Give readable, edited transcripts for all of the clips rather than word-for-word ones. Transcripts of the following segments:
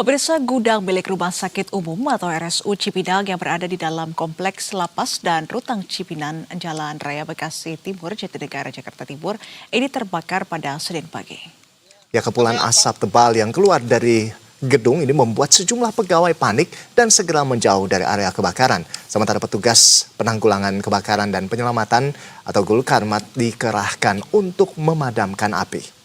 Pemirsa, gudang milik Rumah Sakit Umum atau RSU Cipinang yang berada di dalam kompleks lapas dan rutang Cipinang Jalan Raya Bekasi Timur, Jatinegara, Jakarta Timur ini terbakar pada Senin pagi. Ya, kepulan asap tebal yang keluar dari gedung ini membuat sejumlah pegawai panik dan segera menjauh dari area kebakaran. Sementara petugas penanggulangan kebakaran dan penyelamatan atau Gulkarmat dikerahkan untuk memadamkan api.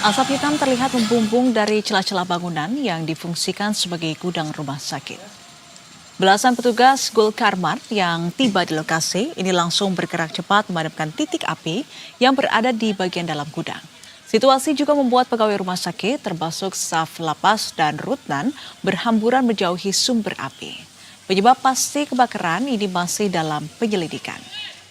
Asap hitam terlihat membumbung dari celah-celah bangunan yang difungsikan sebagai gudang rumah sakit. Belasan petugas Gulkarmat yang tiba di lokasi ini langsung bergerak cepat memadamkan titik api yang berada di bagian dalam gudang. Situasi juga membuat pegawai rumah sakit termasuk staf lapas dan rutnan berhamburan menjauhi sumber api. Penyebab pasti kebakaran ini masih dalam penyelidikan.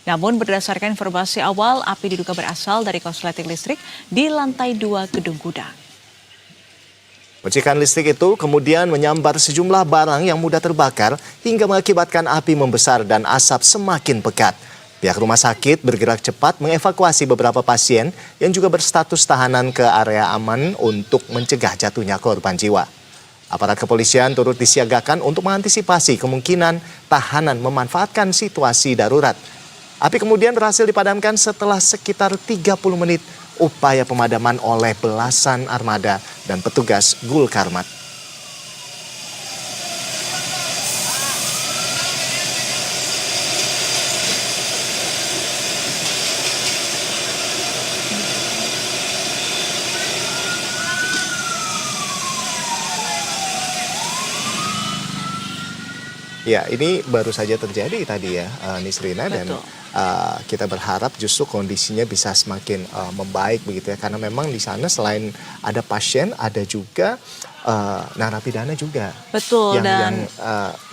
Namun berdasarkan informasi awal, api diduga berasal dari korsleting listrik di lantai 2 gedung gudang. Percikan listrik itu kemudian menyambar sejumlah barang yang mudah terbakar hingga mengakibatkan api membesar dan asap semakin pekat. Pihak rumah sakit bergerak cepat mengevakuasi beberapa pasien yang juga berstatus tahanan ke area aman untuk mencegah jatuhnya korban jiwa. Aparat kepolisian turut disiagakan untuk mengantisipasi kemungkinan tahanan memanfaatkan situasi darurat. Api kemudian berhasil dipadamkan setelah sekitar 30 menit upaya pemadaman oleh belasan armada dan petugas Gulkarmat. Ya, ini baru saja terjadi tadi ya, Nisrina, dan kita berharap justru kondisinya bisa semakin membaik begitu ya, karena memang di sana selain ada pasien, ada juga narapidana juga. Betul,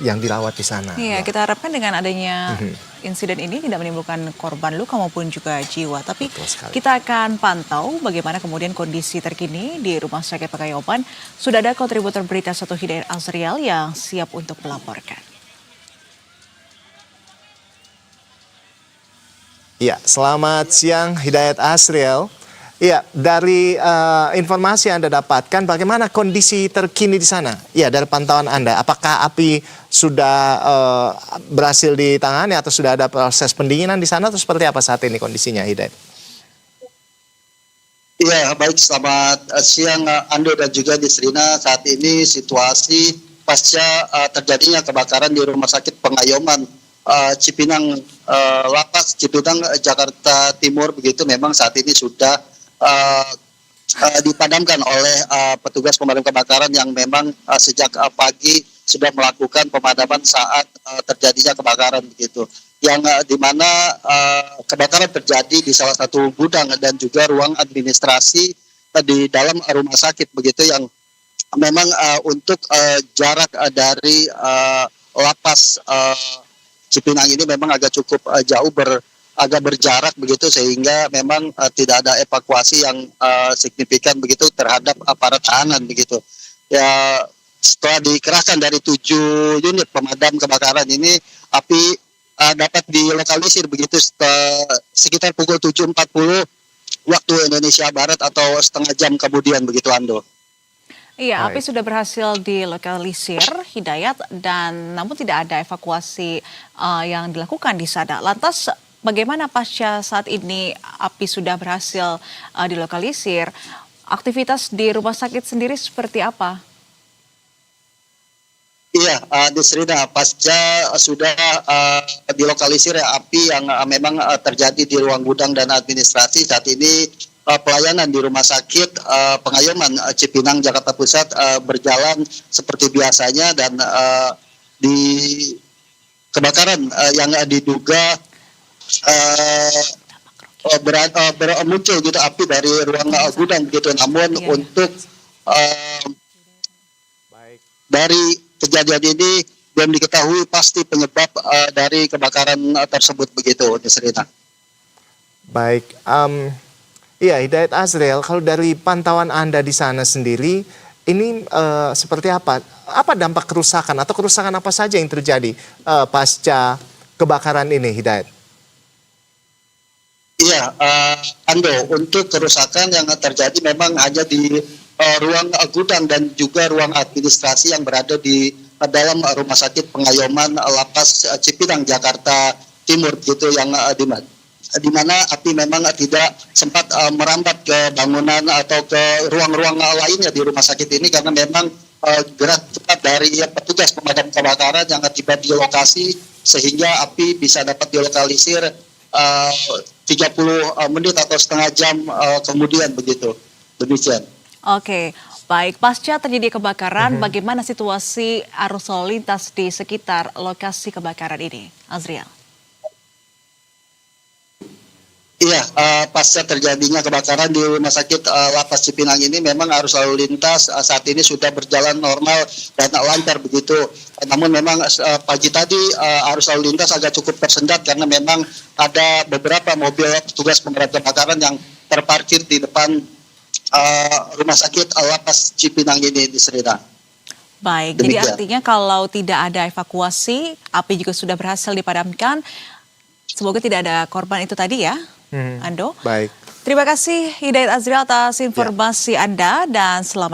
yang dirawat di sana. Iya, kita harapkan dengan adanya insiden ini tidak menimbulkan korban luka maupun juga jiwa. Tapi kita akan pantau bagaimana kemudian kondisi terkini di Rumah Sakit Pekayoman. Sudah ada kontributor berita 1 Hidayat Azriel yang siap untuk melaporkan. Ya, selamat siang Hidayat Azriel. Ya, dari informasi yang Anda dapatkan, bagaimana kondisi terkini di sana? Ya, dari pantauan Anda, apakah api sudah berhasil ditangani atau sudah ada proses pendinginan di sana atau seperti apa saat ini kondisinya, Hidayat? Iya, baik. Selamat siang Ando dan juga Nisrina. Saat ini situasi pasca terjadinya kebakaran di Rumah Sakit Pengayoman Cipinang, Lapas Cipinang, Jakarta Timur begitu, memang saat ini sudah dipadamkan oleh petugas pemadam kebakaran yang memang sejak pagi sudah melakukan pemadaman saat terjadinya kebakaran begitu. Yang di mana kebakaran terjadi di salah satu gudang dan juga ruang administrasi di dalam rumah sakit begitu, yang memang untuk jarak dari lapas Cipinang ini memang agak cukup jauh, agak berjarak begitu, sehingga memang tidak ada evakuasi yang signifikan begitu terhadap aparat tahanan begitu. Ya, setelah dikerahkan dari 7 unit pemadam kebakaran ini, api dapat dilokalisir begitu sekitar pukul 7.40 waktu Indonesia Barat atau setengah jam kemudian begitu, Ando. Iya, api sudah berhasil dilokalisir, Hidayat, dan namun tidak ada evakuasi yang dilakukan di sana. Lantas bagaimana pasca saat ini api sudah berhasil dilokalisir? Aktivitas di rumah sakit sendiri seperti apa? Iya, Nisrina, pasca sudah dilokalisir api yang memang terjadi di ruang gudang dan administrasi, saat ini pelayanan di Rumah Sakit Pengayoman Cipinang, Jakarta Pusat berjalan seperti biasanya, dan di kebakaran yang diduga muncul gitu api dari ruang gudang begitu. Namun untuk dari kejadian ini belum diketahui pasti penyebab dari kebakaran tersebut begitu, Nisrina. Baik, iya, Hidayat Azriel, kalau dari pantauan Anda di sana sendiri, ini seperti apa? Apa dampak kerusakan atau kerusakan apa saja yang terjadi pasca kebakaran ini, Hidayat? Iya, Ando, untuk kerusakan yang terjadi memang hanya di ruang gudang dan juga ruang administrasi yang berada di dalam Rumah Sakit Pengayoman Lapas Cipinang, Jakarta Timur, gitu yang di mana api memang tidak sempat merambat ke bangunan atau ke ruang-ruang lainnya di rumah sakit ini, karena memang gerak cepat dari petugas pemadam kebakaran yang tiba di lokasi sehingga api bisa dapat dilokalisir 30 menit atau setengah jam kemudian begitu. Demikian. Oke, baik. Pasca terjadi kebakaran, bagaimana situasi arus lalu lintas di sekitar lokasi kebakaran ini, Azriel? Iya, pasca terjadinya kebakaran di Rumah Sakit Lapas Cipinang ini memang arus lalu lintas saat ini sudah berjalan normal dan lancar begitu. Namun memang pagi tadi arus lalu lintas agak cukup tersendat karena memang ada beberapa mobil petugas pemadam kebakaran yang terparkir di depan Rumah Sakit Lapas Cipinang ini di Serina. Baik, Demikian. jadi artinya kalau tidak ada evakuasi, api juga sudah berhasil dipadamkan. Semoga tidak ada korban itu tadi ya, Ando. Baik. Terima kasih Hidayat Azriel atas informasi Anda dan selamat